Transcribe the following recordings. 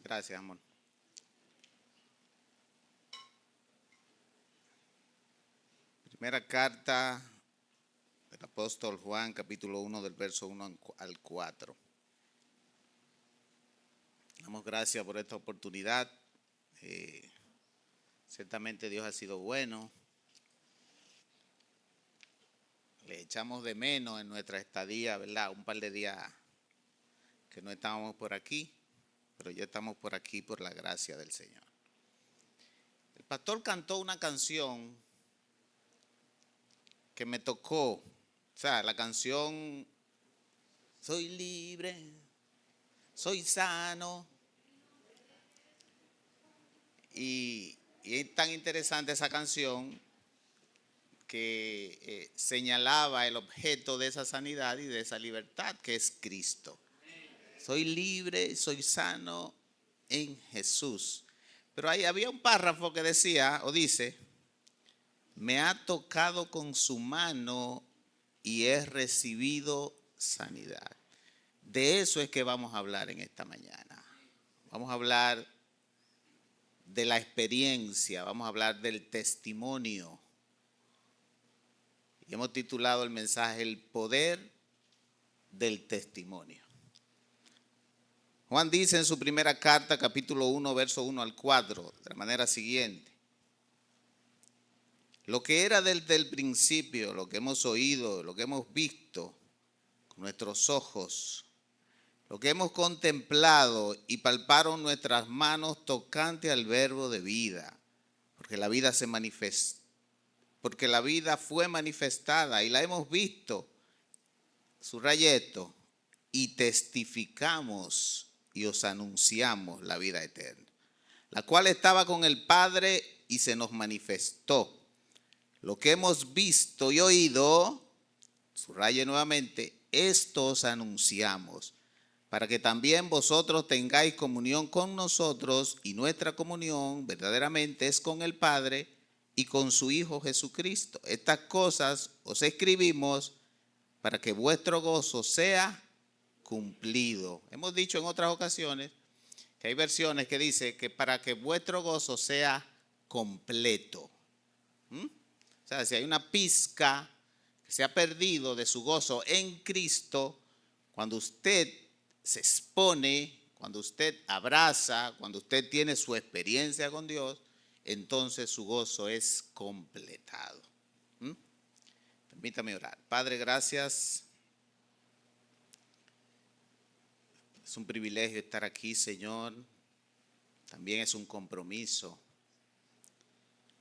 Gracias, amor. Primera carta del apóstol Juan, capítulo 1, del verso 1 al 4. Damos gracias por esta oportunidad. Ciertamente Dios ha sido bueno. Le echamos de menos en nuestra estadía, ¿verdad? Un par de días que no estábamos por aquí, pero ya estamos por aquí por la gracia del Señor. El pastor cantó una canción que me tocó. O sea, la canción Soy libre, soy sano. Y es tan interesante esa canción que señalaba el objeto de esa sanidad y de esa libertad, que es Cristo. Soy libre, soy sano en Jesús. Pero ahí había un párrafo que decía o dice: me ha tocado con su mano y he recibido sanidad. De eso es que vamos a hablar en esta mañana. Vamos a hablar de la experiencia, vamos a hablar del testimonio. Y hemos titulado el mensaje El poder del testimonio. Juan dice en su primera carta, capítulo 1, verso 1 al 4, de la manera siguiente: lo que era desde el principio, lo que hemos oído, lo que hemos visto con nuestros ojos, lo que hemos contemplado y palparon nuestras manos tocante al verbo de vida, porque la vida fue manifestada y la hemos visto, subraya esto, y testificamos y os anunciamos la vida eterna, la cual estaba con el Padre y se nos manifestó. Lo que hemos visto y oído, subraye nuevamente, esto os anunciamos, para que también vosotros tengáis comunión con nosotros, y nuestra comunión verdaderamente es con el Padre y con su Hijo Jesucristo. Estas cosas os escribimos para que vuestro gozo sea cumplido. Hemos dicho en otras ocasiones que hay versiones que dice que para que vuestro gozo sea completo. O sea, si hay una pizca que se ha perdido de su gozo en Cristo, cuando usted se expone, cuando usted abraza, cuando usted tiene su experiencia con Dios, entonces su gozo es completado. Permítame orar. Padre, gracias. Es un privilegio estar aquí, Señor. También es un compromiso.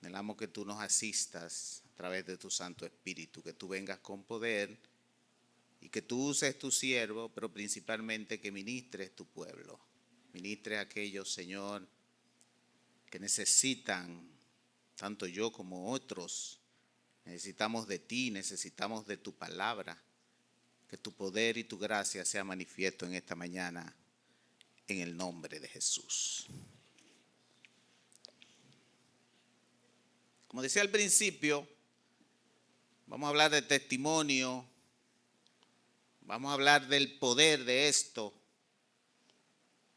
Anhelamos que tú nos asistas a través de tu Santo Espíritu, que tú vengas con poder y que tú uses tu siervo, pero principalmente que ministres tu pueblo. Ministres a aquellos, Señor, que necesitan, tanto yo como otros, necesitamos de ti, necesitamos de tu palabra. Que tu poder y tu gracia sea manifiesto en esta mañana, en el nombre de Jesús. Como decía al principio, vamos a hablar de testimonio, vamos a hablar del poder de esto,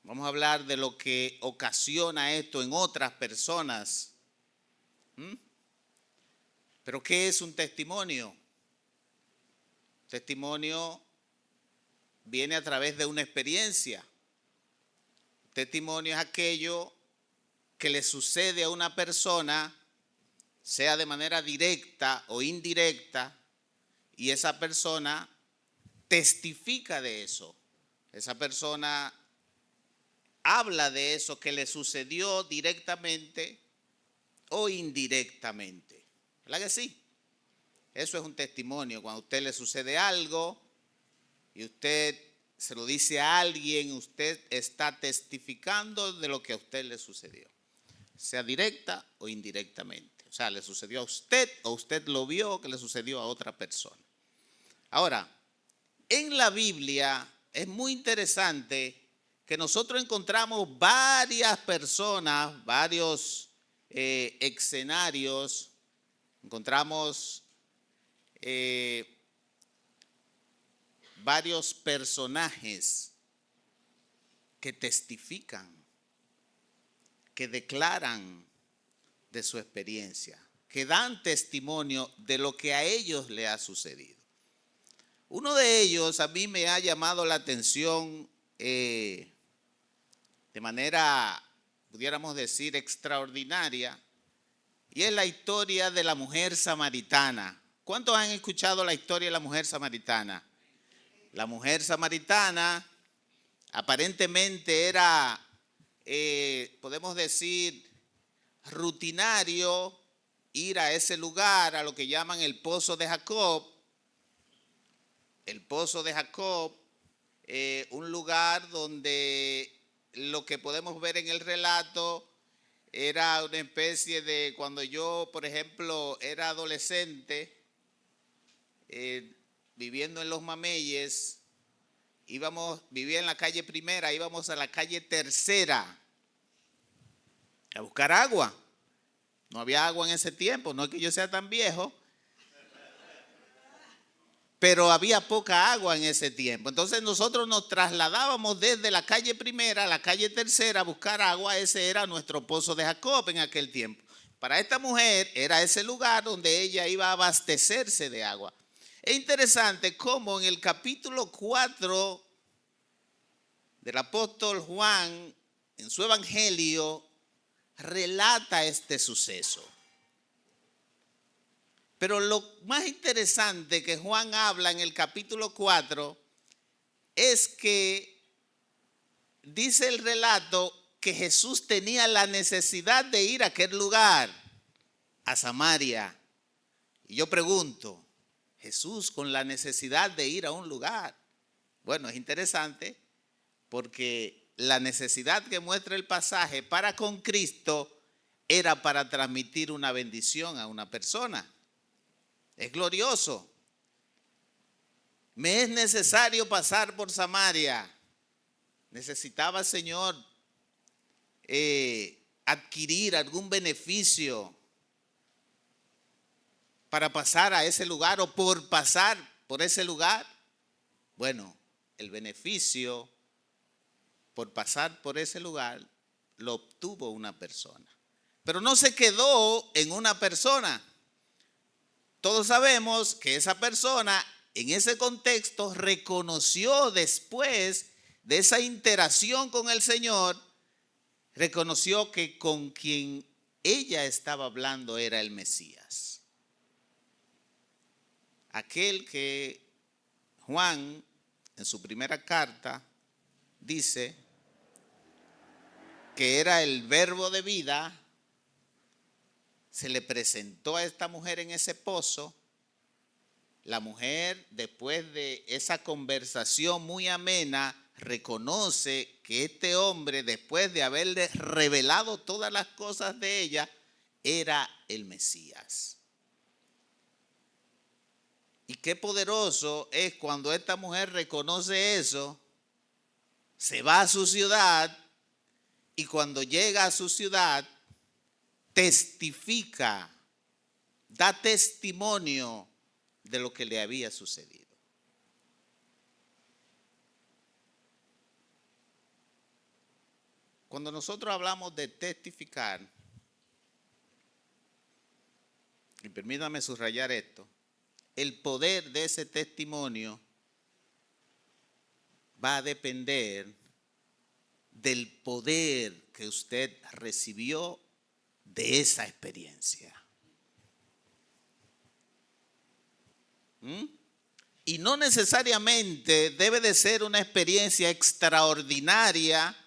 vamos a hablar de lo que ocasiona esto en otras personas. ¿Pero qué es un testimonio? Testimonio viene a través de una experiencia. Testimonio es aquello que le sucede a una persona, sea de manera directa o indirecta, y esa persona testifica de eso. Esa persona habla de eso que le sucedió directamente o indirectamente. ¿Verdad que sí? Eso es un testimonio. Cuando a usted le sucede algo y usted se lo dice a alguien, usted está testificando de lo que a usted le sucedió, sea directa o indirectamente. O sea, le sucedió a usted o usted lo vio que le sucedió a otra persona. Ahora, en la Biblia es muy interesante que nosotros encontramos varias personas, varios escenarios, encontramos varios personajes que testifican que declaran de su experiencia, que dan testimonio de lo que a ellos le ha sucedido. Uno de ellos a mí me ha llamado la atención de manera, pudiéramos decir, extraordinaria, y es la historia de la mujer samaritana. ¿Cuántos han escuchado la historia de la mujer samaritana? La mujer samaritana aparentemente era, podemos decir, rutinario ir a ese lugar, a lo que llaman el pozo de Jacob. El pozo de Jacob, un lugar donde lo que podemos ver en el relato era una especie de, cuando yo, por ejemplo, era adolescente, viviendo en Los Mameyes, vivía en la calle Primera, íbamos a la calle Tercera a buscar agua. No había agua en ese tiempo, no es que yo sea tan viejo, pero había poca agua en ese tiempo. Entonces nosotros nos trasladábamos desde la calle Primera a la calle Tercera a buscar agua. Ese era nuestro pozo de Jacob en aquel tiempo. Para esta mujer era ese lugar donde ella iba a abastecerse de agua. Es interesante cómo en el capítulo 4 del apóstol Juan, en su evangelio, relata este suceso. Pero lo más interesante que Juan habla en el capítulo 4 es que dice el relato que Jesús tenía la necesidad de ir a aquel lugar, a Samaria. Y yo pregunto, Jesús con la necesidad de ir a un lugar. Bueno, es interesante porque la necesidad que muestra el pasaje para con Cristo era para transmitir una bendición a una persona. Es glorioso. Me es necesario pasar por Samaria. Necesitaba, Señor, adquirir algún beneficio para pasar a ese lugar o por pasar por ese lugar. Bueno, el beneficio por pasar por ese lugar lo obtuvo una persona. Pero no se quedó en una persona. Todos sabemos que esa persona en ese contexto reconoció después de esa interacción con el Señor, reconoció que con quien ella estaba hablando era el Mesías. Aquel que Juan en su primera carta dice que era el verbo de vida, se le presentó a esta mujer en ese pozo. La mujer, después de esa conversación muy amena, reconoce que este hombre, después de haberle revelado todas las cosas de ella, era el Mesías. Y qué poderoso es cuando esta mujer reconoce eso, se va a su ciudad y cuando llega a su ciudad, testifica, da testimonio de lo que le había sucedido. Cuando nosotros hablamos de testificar, y permítame subrayar esto, el poder de ese testimonio va a depender del poder que usted recibió de esa experiencia. Y no necesariamente debe de ser una experiencia extraordinaria.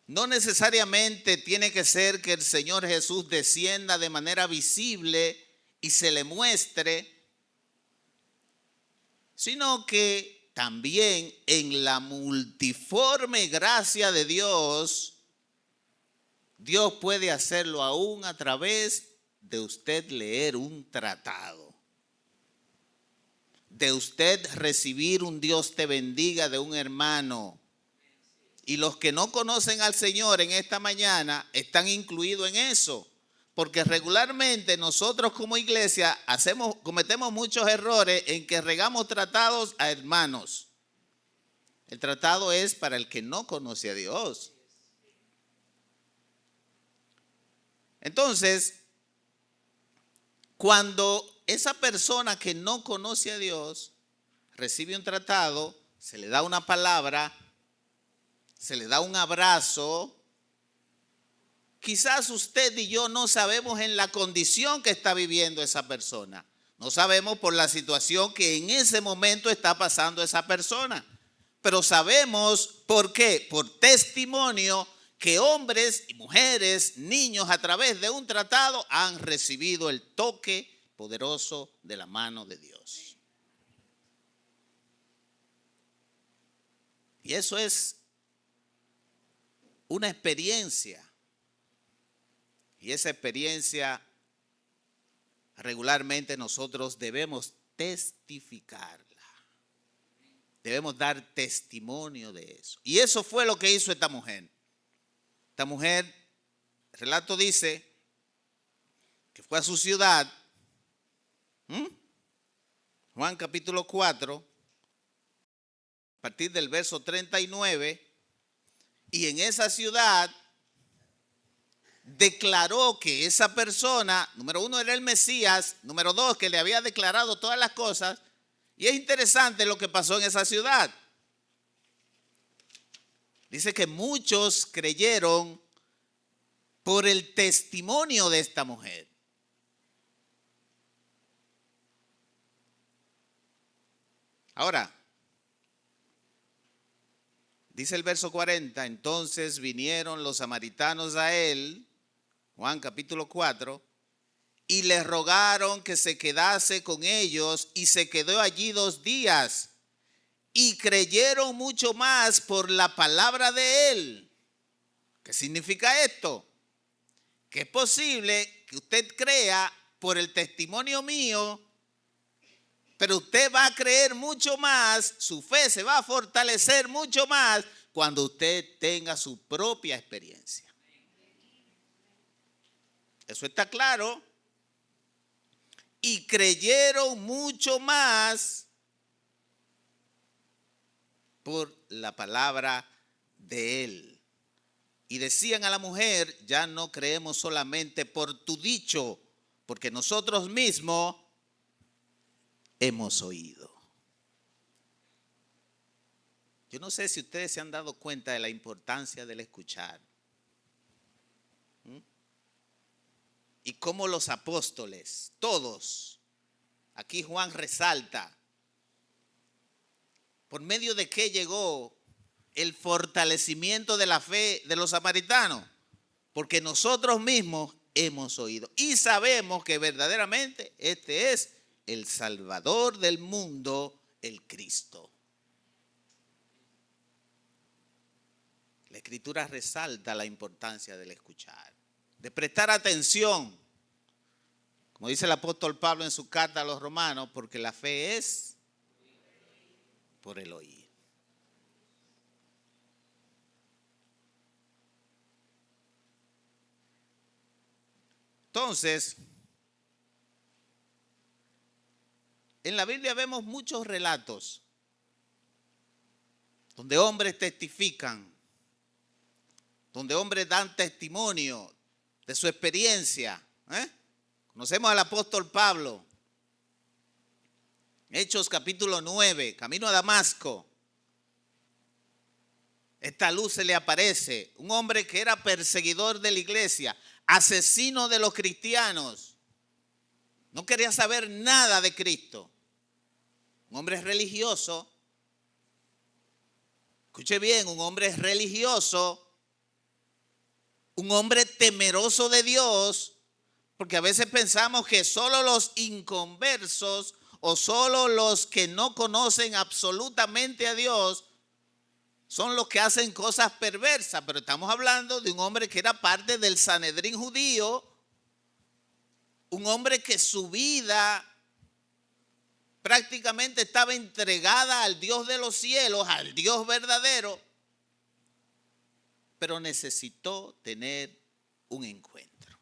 No necesariamente tiene que ser que el Señor Jesús descienda de manera visible y se le muestre, sino que también en la multiforme gracia de Dios, Dios puede hacerlo aún a través de usted leer un tratado, de usted recibir un Dios te bendiga de un hermano. Y los que no conocen al Señor en esta mañana están incluidos en eso, porque regularmente nosotros como iglesia cometemos muchos errores en que regamos tratados a hermanos. El tratado es para el que no conoce a Dios. Entonces, cuando esa persona que no conoce a Dios recibe un tratado, se le da una palabra, se le da un abrazo, quizás usted y yo no sabemos en la condición que está viviendo esa persona. No sabemos por la situación que en ese momento está pasando esa persona. Pero sabemos por qué, por testimonio, que hombres y mujeres, niños, a través de un tratado han recibido el toque poderoso de la mano de Dios. Y eso es una experiencia. Y esa experiencia regularmente nosotros debemos testificarla. Debemos dar testimonio de eso. Y eso fue lo que hizo esta mujer. Esta mujer, el relato dice que fue a su ciudad. Juan capítulo 4, a partir del verso 39. Y en esa ciudad declaró que esa persona, número uno, era el Mesías, número dos, que le había declarado todas las cosas. Y es interesante lo que pasó en esa ciudad. Dice que muchos creyeron por el testimonio de esta mujer. Ahora, dice el verso 40, entonces vinieron los samaritanos a él, Juan capítulo 4, y le rogaron que se quedase con ellos, y se quedó allí 2 días. Y creyeron mucho más por la palabra de él. ¿Qué significa esto? Que es posible que usted crea por el testimonio mío, pero usted va a creer mucho más, su fe se va a fortalecer mucho más cuando usted tenga su propia experiencia. Eso está claro. Y creyeron mucho más por la palabra de él. Y decían a la mujer, ya no creemos solamente por tu dicho, porque nosotros mismos hemos oído. Yo no sé si ustedes se han dado cuenta de la importancia del escuchar. Y cómo los apóstoles, todos, aquí Juan resalta, por medio de qué llegó el fortalecimiento de la fe de los samaritanos, porque nosotros mismos hemos oído y sabemos que verdaderamente este es el Salvador del mundo, el Cristo. La Escritura resalta la importancia del escuchar, de prestar atención, como dice el apóstol Pablo en su carta a los romanos, porque la fe es por el oír. Entonces, en la Biblia vemos muchos relatos donde hombres testifican, donde hombres dan testimonio de su experiencia. Conocemos al apóstol Pablo, Hechos capítulo 9, camino a Damasco. Esta luz se le aparece, un hombre que era perseguidor de la iglesia, asesino de los cristianos. No quería saber nada de Cristo. Un hombre religioso. Escuche bien, un hombre religioso. Un hombre temeroso de Dios. Porque a veces pensamos que solo los inconversos o solo los que no conocen absolutamente a Dios son los que hacen cosas perversas. Pero estamos hablando de un hombre que era parte del Sanedrín judío. Un hombre que su vida prácticamente estaba entregada al Dios de los cielos, al Dios verdadero, pero necesitó tener un encuentro.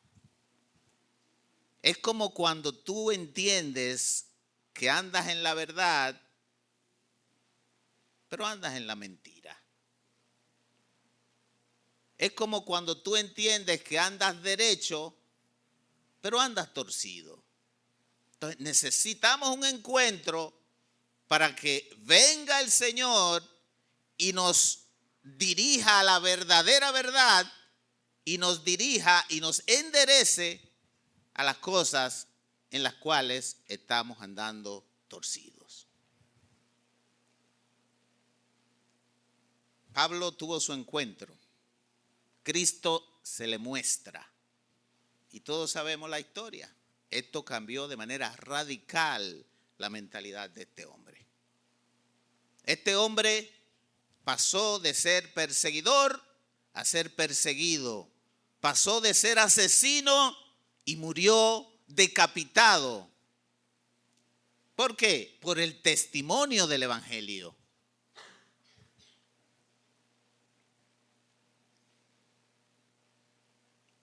Es como cuando tú entiendes que andas en la verdad pero andas en la mentira. Es como cuando tú entiendes que andas derecho, pero andas torcido. Entonces necesitamos un encuentro para que venga el Señor y nos dirija a la verdadera verdad y nos dirija y nos enderece a las cosas en las cuales estamos andando torcidos. Pablo tuvo su encuentro. Cristo se le muestra. Y todos sabemos la historia. Esto cambió de manera radical la mentalidad de este hombre. Este hombre pasó de ser perseguidor a ser perseguido. Pasó de ser asesino y murió decapitado. ¿Por qué? Por el testimonio del evangelio.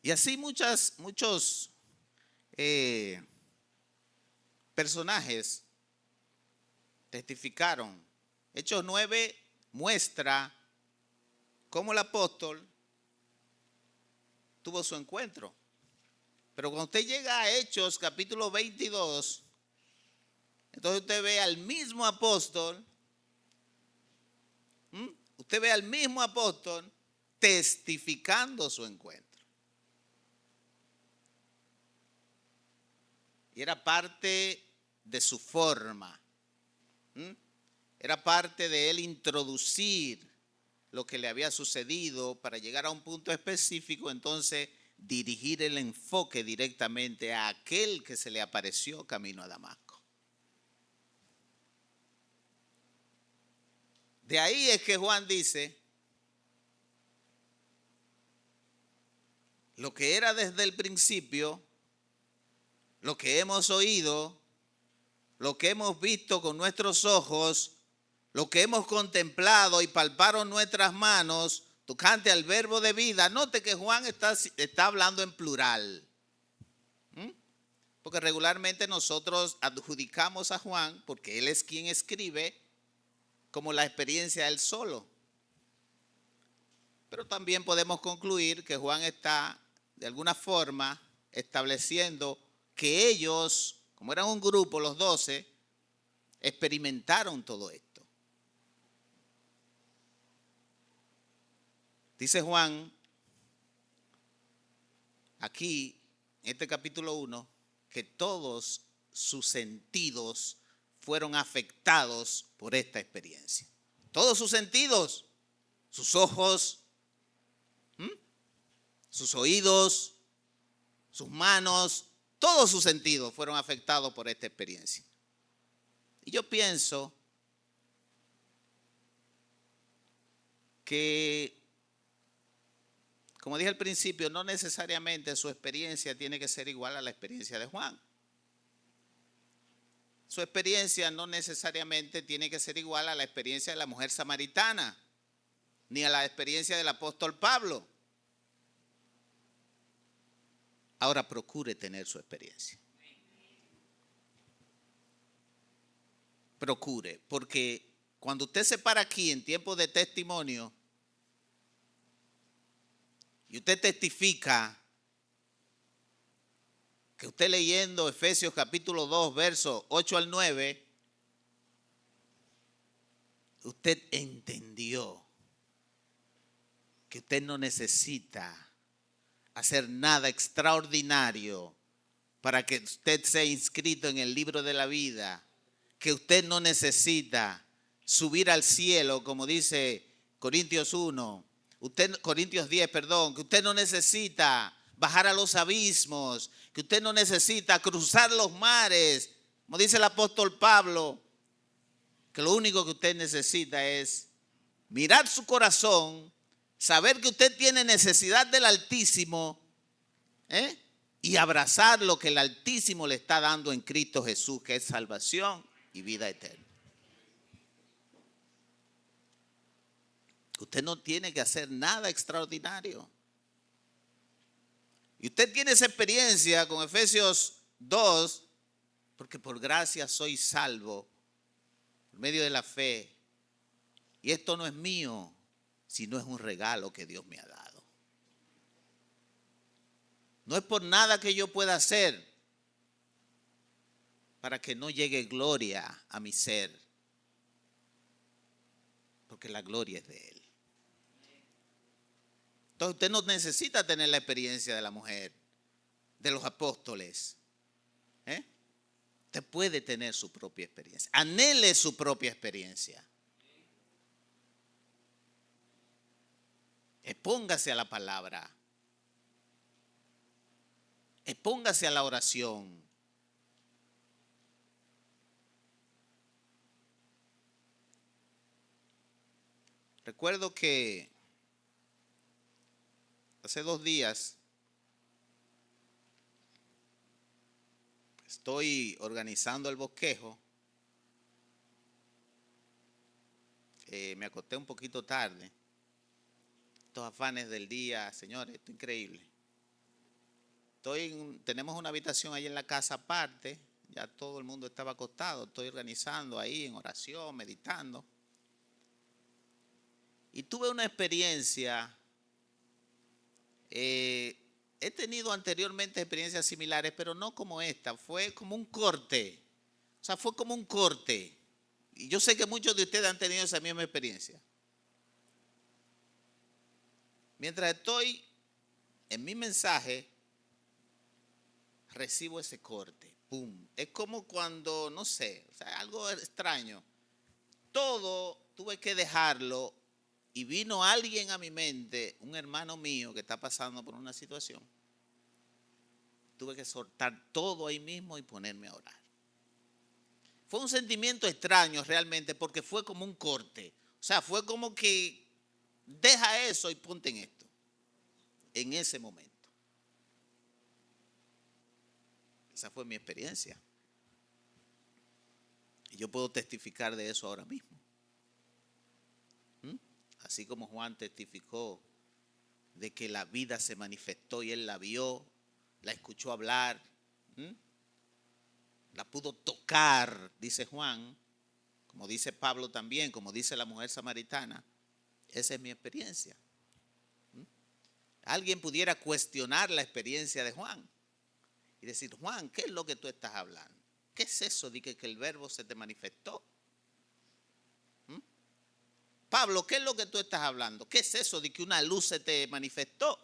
Y así muchos personajes testificaron. Hechos 9 muestra cómo el apóstol tuvo su encuentro. Pero cuando usted llega a Hechos capítulo 22, entonces usted ve al mismo apóstol, testificando su encuentro. Y era parte de su forma. Era parte de él introducir lo que le había sucedido para llegar a un punto específico, entonces dirigir el enfoque directamente a aquel que se le apareció camino a Damasco. De ahí es que Juan dice, lo que era desde el principio, lo que hemos oído, lo que hemos visto con nuestros ojos, lo que hemos contemplado y palparon nuestras manos, tocante al verbo de vida. Note que Juan está hablando en plural. Porque regularmente nosotros adjudicamos a Juan, porque él es quien escribe, como la experiencia de él solo. Pero también podemos concluir que Juan está, de alguna forma, estableciendo que ellos, como eran un grupo, los 12, experimentaron todo esto. Dice Juan, aquí, en este capítulo 1, que todos sus sentidos fueron afectados por esta experiencia. Todos sus sentidos, sus ojos, sus oídos, sus manos, todos sus sentidos fueron afectados por esta experiencia. Y yo pienso que, como dije al principio, no necesariamente su experiencia tiene que ser igual a la experiencia de Juan. Su experiencia no necesariamente tiene que ser igual a la experiencia de la mujer samaritana, ni a la experiencia del apóstol Pablo. Ahora procure tener su experiencia. Procure, porque cuando usted se para aquí en tiempo de testimonio y usted testifica que usted leyendo Efesios capítulo 2, versos 8 al 9, usted entendió que usted no necesita hacer nada extraordinario para que usted sea inscrito en el libro de la vida, que usted no necesita subir al cielo, como dice Corintios 10, que usted no necesita bajar a los abismos, que usted no necesita cruzar los mares, como dice el apóstol Pablo, que lo único que usted necesita es mirar su corazón, saber que usted tiene necesidad del Altísimo, y abrazar lo que el Altísimo le está dando en Cristo Jesús, que es salvación y vida eterna. Usted no tiene que hacer nada extraordinario. Y usted tiene esa experiencia con Efesios 2, porque por gracia soy salvo, por medio de la fe. Y esto no es mío, sino es un regalo que Dios me ha dado. No es por nada que yo pueda hacer para que no llegue gloria a mi ser, porque la gloria es de Él. Entonces usted no necesita tener la experiencia de la mujer, de los apóstoles. Usted puede tener su propia experiencia. Anhele su propia experiencia. Expóngase a la palabra. Expóngase a la oración. Recuerdo que hace 2 días estoy organizando el bosquejo. Me acosté un poquito tarde. Estos afanes del día, señores, esto es increíble. Tenemos una habitación ahí en la casa aparte. Ya todo el mundo estaba acostado. Estoy organizando ahí en oración, meditando. Y tuve una experiencia. He tenido anteriormente experiencias similares, pero no como esta. Fue como un corte. O sea, fue como un corte. Y yo sé que muchos de ustedes han tenido esa misma experiencia. Mientras estoy en mi mensaje, recibo ese corte. ¡Pum! Es como cuando, no sé, o sea, algo extraño. Todo tuve que dejarlo y vino alguien a mi mente, un hermano mío que está pasando por una situación. Tuve que soltar todo ahí mismo y ponerme a orar. Fue un sentimiento extraño realmente porque fue como un corte. O sea, fue como que deja eso y ponte en esto. En ese momento. Esa fue mi experiencia. Y yo puedo testificar de eso ahora mismo. Así como Juan testificó de que la vida se manifestó y él la vio, la escuchó hablar, la pudo tocar, dice Juan, como dice Pablo también, como dice la mujer samaritana. Esa es mi experiencia. Alguien pudiera cuestionar la experiencia de Juan y decir, Juan, ¿qué es lo que tú estás hablando? ¿Qué es eso de que el verbo se te manifestó? Pablo, ¿qué es lo que tú estás hablando? ¿Qué es eso de que una luz se te manifestó?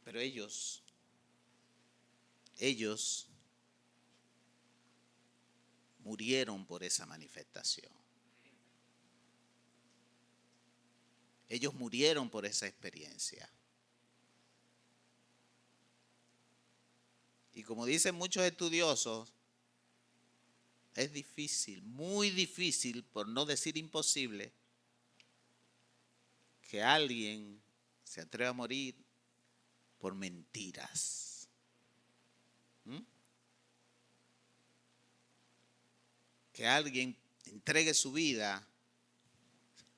Pero ellos murieron por esa manifestación. Ellos murieron por esa experiencia. Y como dicen muchos estudiosos, es difícil, muy difícil, por no decir imposible, que alguien se atreva a morir por mentiras. Que alguien entregue su vida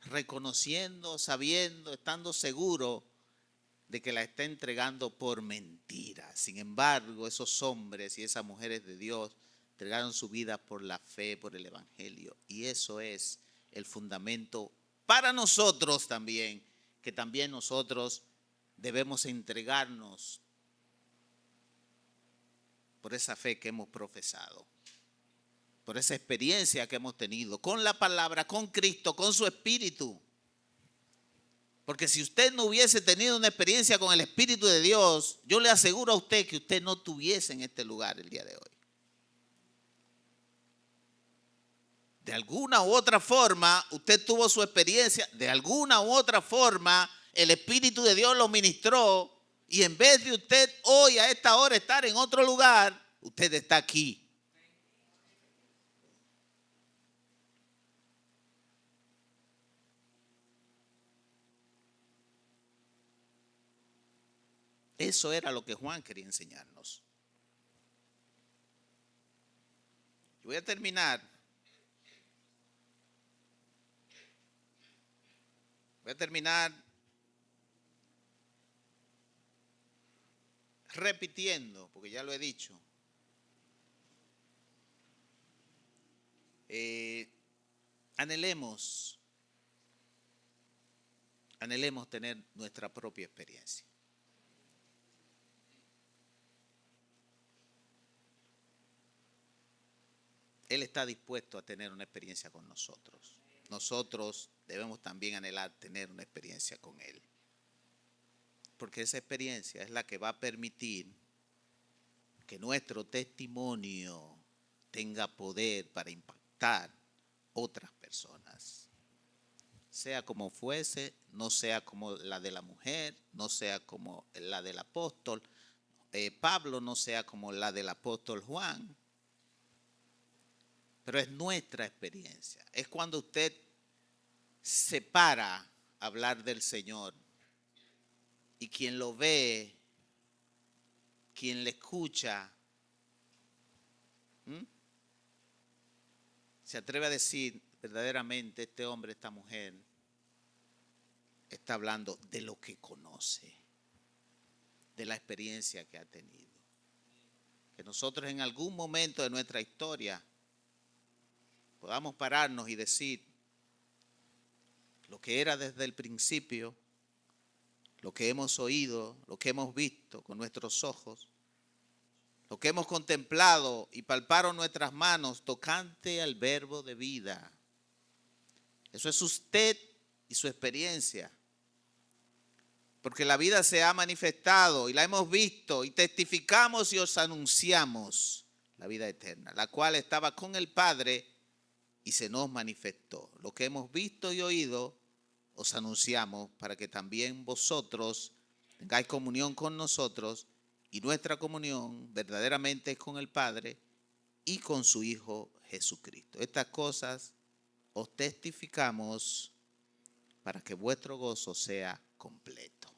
reconociendo, sabiendo, estando seguro de que la está entregando por mentiras. Sin embargo, esos hombres y esas mujeres de Dios entregaron su vida por la fe, por el Evangelio. Y eso es el fundamento para nosotros también, que también nosotros debemos entregarnos por esa fe que hemos profesado, por esa experiencia que hemos tenido con la palabra, con Cristo, con su Espíritu. Porque si usted no hubiese tenido una experiencia con el Espíritu de Dios, yo le aseguro a usted que usted no estuviese en este lugar el día de hoy. De alguna u otra forma, usted tuvo su experiencia, de alguna u otra forma, el Espíritu de Dios lo ministró y en vez de usted hoy a esta hora estar en otro lugar, usted está aquí. Eso era lo que Juan quería enseñarnos. Yo voy a terminar. repitiendo, porque ya lo he dicho, anhelemos tener nuestra propia experiencia. Él está dispuesto a tener una experiencia con nosotros. Nosotros debemos también anhelar tener una experiencia con Él. Porque esa experiencia es la que va a permitir que nuestro testimonio tenga poder para impactar otras personas. Sea como fuese, no sea como la de la mujer, no sea como la del apóstol Pablo, no sea como la del apóstol Juan. Pero es nuestra experiencia. Es cuando usted se para a hablar del Señor y quien lo ve, quien le escucha, se atreve a decir verdaderamente este hombre, esta mujer, está hablando de lo que conoce, de la experiencia que ha tenido. Que nosotros en algún momento de nuestra historia podamos pararnos y decir lo que era desde el principio, lo que hemos oído, lo que hemos visto con nuestros ojos, lo que hemos contemplado y palparon nuestras manos tocante al verbo de vida. Eso es usted y su experiencia. Porque la vida se ha manifestado y la hemos visto y testificamos y os anunciamos la vida eterna, la cual estaba con el Padre y se nos manifestó. Lo que hemos visto y oído os anunciamos para que también vosotros tengáis comunión con nosotros, y nuestra comunión verdaderamente es con el Padre y con su Hijo Jesucristo. Estas cosas os testificamos para que vuestro gozo sea completo.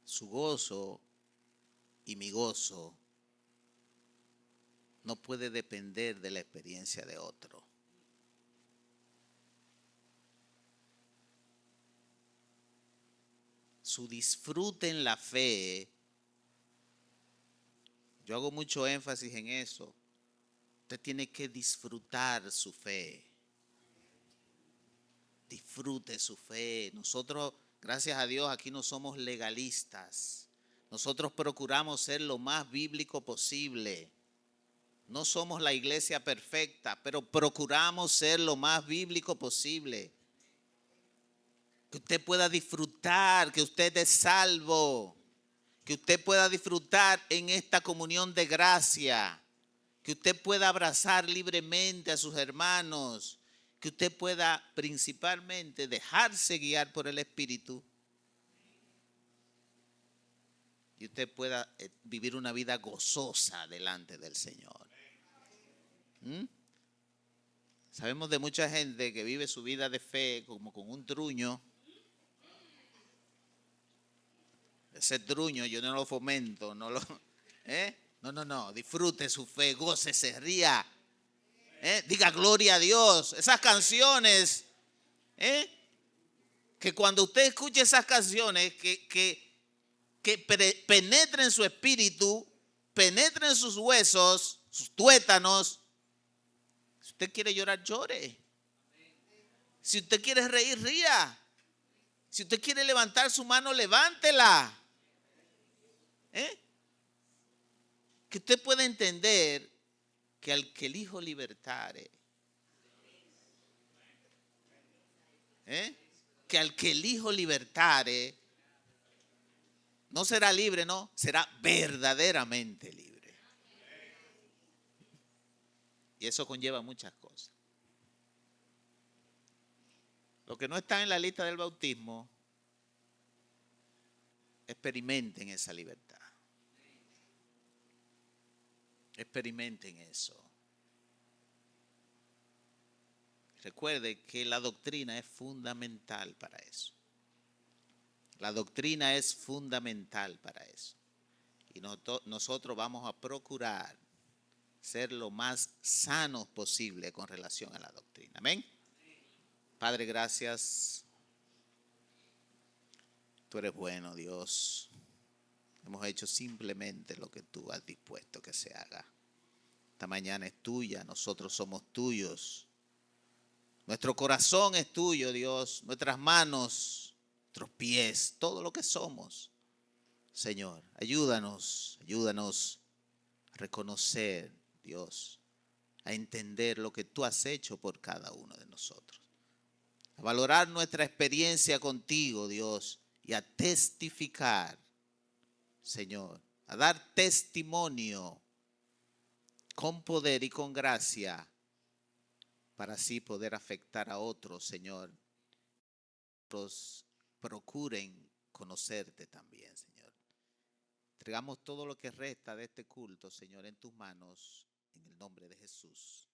Su gozo y mi gozo no puede depender de la experiencia de otro. Su disfrute en la fe, yo hago mucho énfasis en eso. Usted tiene que disfrutar su fe. Disfrute su fe. Nosotros, gracias a Dios, aquí no somos legalistas. Nosotros procuramos ser lo más bíblico posible. No somos la iglesia perfecta, pero procuramos ser lo más bíblico posible. Que usted pueda disfrutar, que usted es salvo, que usted pueda disfrutar en esta comunión de gracia, que usted pueda abrazar libremente a sus hermanos, que usted pueda principalmente dejarse guiar por el Espíritu y usted pueda vivir una vida gozosa delante del Señor. Sabemos de mucha gente que vive su vida de fe como con un truño. Ese truño yo no lo fomento, no, disfrute su fe, gócese, ría, diga gloria a Dios. Esas canciones, que cuando usted escuche esas canciones, que penetren su espíritu, penetren sus huesos, sus tuétanos. Si usted quiere llorar, llore. Si usted quiere reír, ría. Si usted quiere levantar su mano, levántela. Que usted pueda entender que al que el Hijo libertare, que al que el Hijo libertare, no será libre, no, será verdaderamente libre. Y eso conlleva muchas cosas. Lo que no está en la lista del bautismo, experimenten esa libertad. Experimenten eso. Recuerde que la doctrina es fundamental para eso. La doctrina es fundamental para eso. Y nosotros vamos a procurar ser lo más sanos posible con relación a la doctrina. Amén. Padre, gracias Tú eres bueno, Dios. Hemos hecho simplemente lo que tú has dispuesto que se haga. Esta mañana es tuya, nosotros somos tuyos. Nuestro corazón es tuyo, Dios. Nuestras manos, nuestros pies, todo lo que somos. Señor, ayúdanos a reconocer, Dios, a entender lo que tú has hecho por cada uno de nosotros. A valorar nuestra experiencia contigo, Dios, y a testificar, Señor, a dar testimonio con poder y con gracia para así poder afectar a otros, Señor. Otros procuren conocerte también, Señor. Entregamos todo lo que resta de este culto, Señor, en tus manos, en el nombre de Jesús.